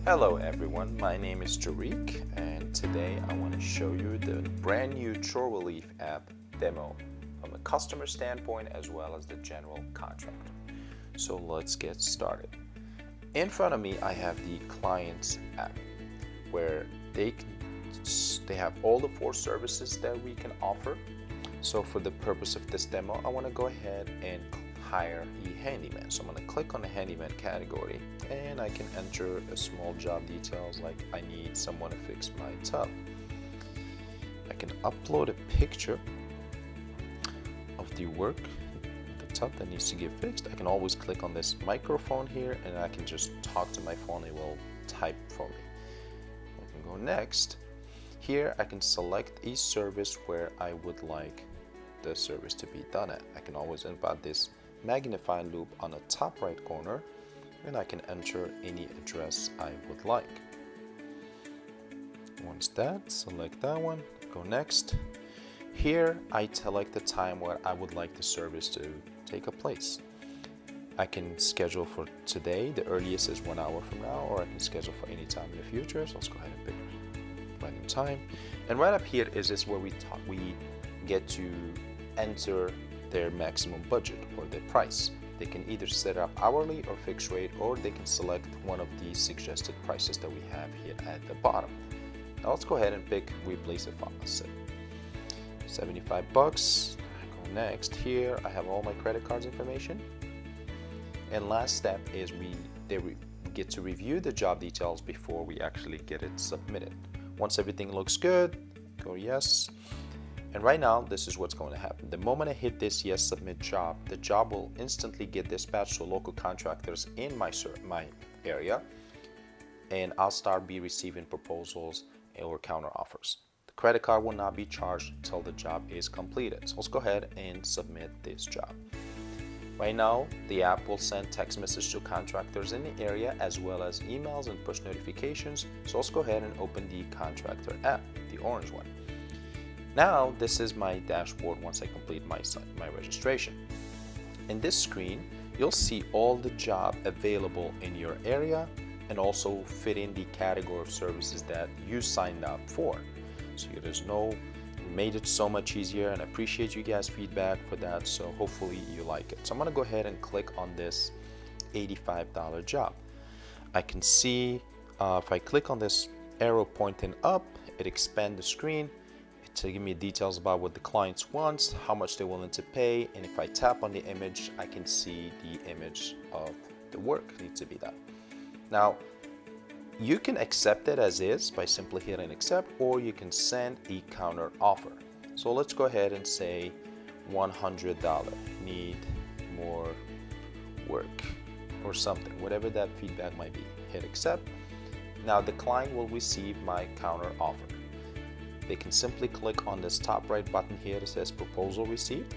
Hello everyone, my name is Tarik and today I want to show you the brand new ChoreRelief app demo from a customer standpoint as well as the general contractor. So let's get started. In front of me I have the client's app where they have all the 4 services that we can offer. So for the purpose of this demo I want to go ahead and hire a handyman. So I'm going to click on the handyman category and I can enter a small job details like I need someone to fix my tub. I can upload a picture of the work, the tub that needs to get fixed. I can always click on this microphone here and I can just talk to my phone. It will type for me. I can go next. Here I can select a service where I would like the service to be done at. I can always input this magnifying loop on the top right corner and I can enter any address I would like. Once that, select that one, go next. Here I select the time where I would like the service to take place. I can schedule for today, the earliest is 1 hour from now, or I can schedule for any time in the future. So let's go ahead and pick random time. And right up here is where we get to enter their maximum budget or their price. They can either set up hourly or fixed rate, or they can select one of the suggested prices that we have here at the bottom. Now let's go ahead and pick replace a faucet. 75 bucks. I go next. Here I have all my credit cards information. And last step is they get to review the job details before we actually get it submitted. Once everything looks good, go yes. And right now, this is what's going to happen. The moment I hit this yes submit job, the job will instantly get dispatched to local contractors in my area, and I'll start receiving proposals or counter offers. The credit card will not be charged until the job is completed. So let's go ahead and submit this job. Right now, the app will send text messages to contractors in the area as well as emails and push notifications. So let's go ahead and open the contractor app, the orange one. Now, this is my dashboard once I complete my registration. In this screen, you'll see all the job available in your area and also fit in the category of services that you signed up for. So we made it so much easier, and I appreciate you guys' feedback for that. So hopefully you like it. So I'm gonna go ahead and click on this $85 job. I can see if I click on this arrow pointing up, it expands the screen to give me details about what the client wants, how much they're willing to pay, and if I tap on the image, I can see the image of the work needs to be done. Now, you can accept it as is by simply hitting accept, or you can send a counter offer. So let's go ahead and say $100, need more work, or something, whatever that feedback might be. Hit accept. Now the client will receive my counter offer. They can simply click on this top right button here that says proposal received.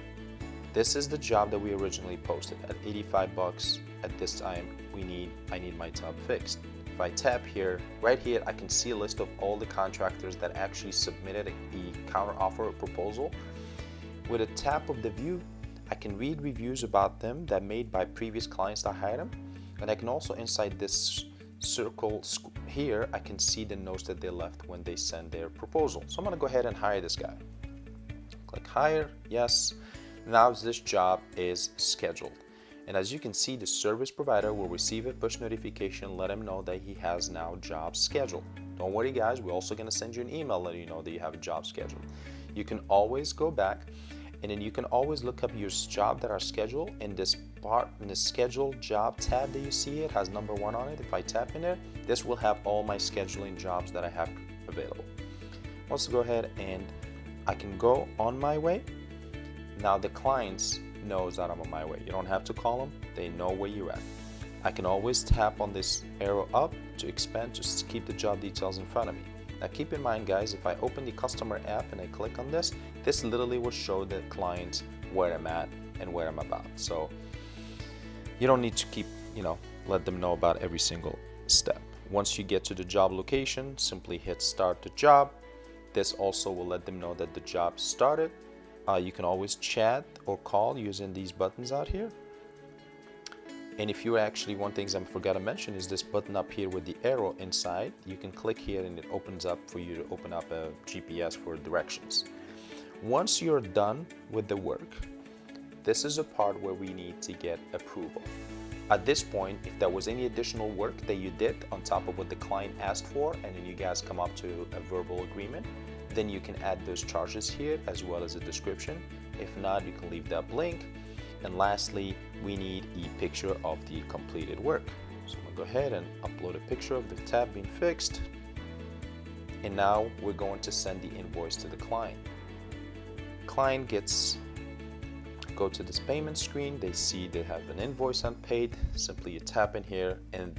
This is the job that we originally posted at 85 bucks. At this time, I need my tub fixed. If I tap here, right here, I can see a list of all the contractors that actually submitted a counter offer or proposal. With a tap of the view, I can read reviews about them that made by previous clients that hired them. And I can also, inside this circle here, I can see the notes that they left when they send their proposal. So I'm going to go ahead and hire this guy. Click hire, yes. Now this job is scheduled. And as you can see, the service provider will receive a push notification, let him know that he has now job scheduled. Don't worry guys, we're also going to send you an email letting you know that you have a job scheduled. You can always go back and then you can always look up your jobs that are scheduled in this part, in the scheduled job tab that you see. It has number 1 on it. If I tap in there, this will have all my scheduling jobs that I have available. Let's go ahead and I can go on my way. Now the clients knows that I'm on my way. You don't have to call them, they know where you're at. I can always tap on this arrow up to expand, just to keep the job details in front of me. Now keep in mind guys, if I open the customer app and I click on this literally will show the client where I'm at and where I'm about. So you don't need to keep, let them know about every single step. Once you get to the job location, simply hit start the job. This also will let them know that the job started. You can always chat or call using these buttons out here. And if you actually, one thing I forgot to mention is this button up here with the arrow inside. You can click here and it opens up for you to open up a GPS for directions. Once you're done with the work, this is a part where we need to get approval. At this point, if there was any additional work that you did on top of what the client asked for, and then you guys come up to a verbal agreement, then you can add those charges here as well as a description. If not, you can leave that blank. And lastly, we need a picture of the completed work. So I'm gonna go ahead and upload a picture of the tab being fixed. And now we're going to send the invoice to the client. Client go to this payment screen, they see they have an invoice unpaid. Simply you tap in here and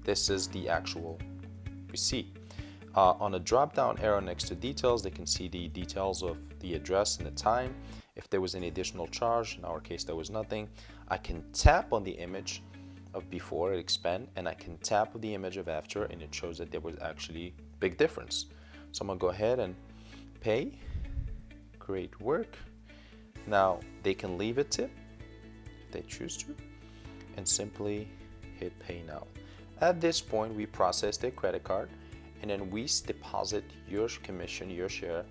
this is the actual receipt. On a drop down arrow next to details, they can see the details of the address and the time. If there was any additional charge, in our case there was nothing, I can tap on the image of before it expand and I can tap on the image of after, and it shows that there was actually big difference. So I'm gonna go ahead and pay, great work. Now they can leave a tip if they choose to and simply hit pay now. At this point we process their credit card and then we deposit your commission, your share,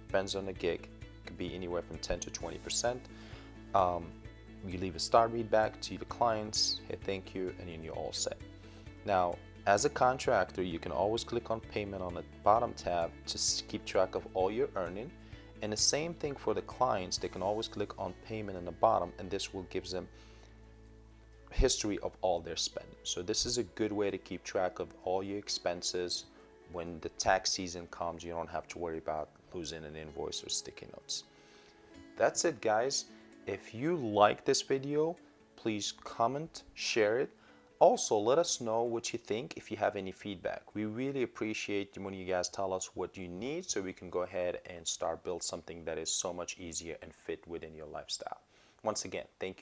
depends on the gig, could be anywhere from 10 to 20%. You leave a star read back to the clients, hit thank you, and then you're all set. Now, as a contractor, you can always click on payment on the bottom tab to keep track of all your earning. And the same thing for the clients, they can always click on payment in the bottom, and this will give them history of all their spending. So this is a good way to keep track of all your expenses. When the tax season comes, you don't have to worry about losing an invoice or sticky notes. That's it, guys. If you like this video, please comment, share it. Also, let us know what you think if you have any feedback. We really appreciate when you guys tell us what you need so we can go ahead and start build something that is so much easier and fit within your lifestyle. Once again, thank you.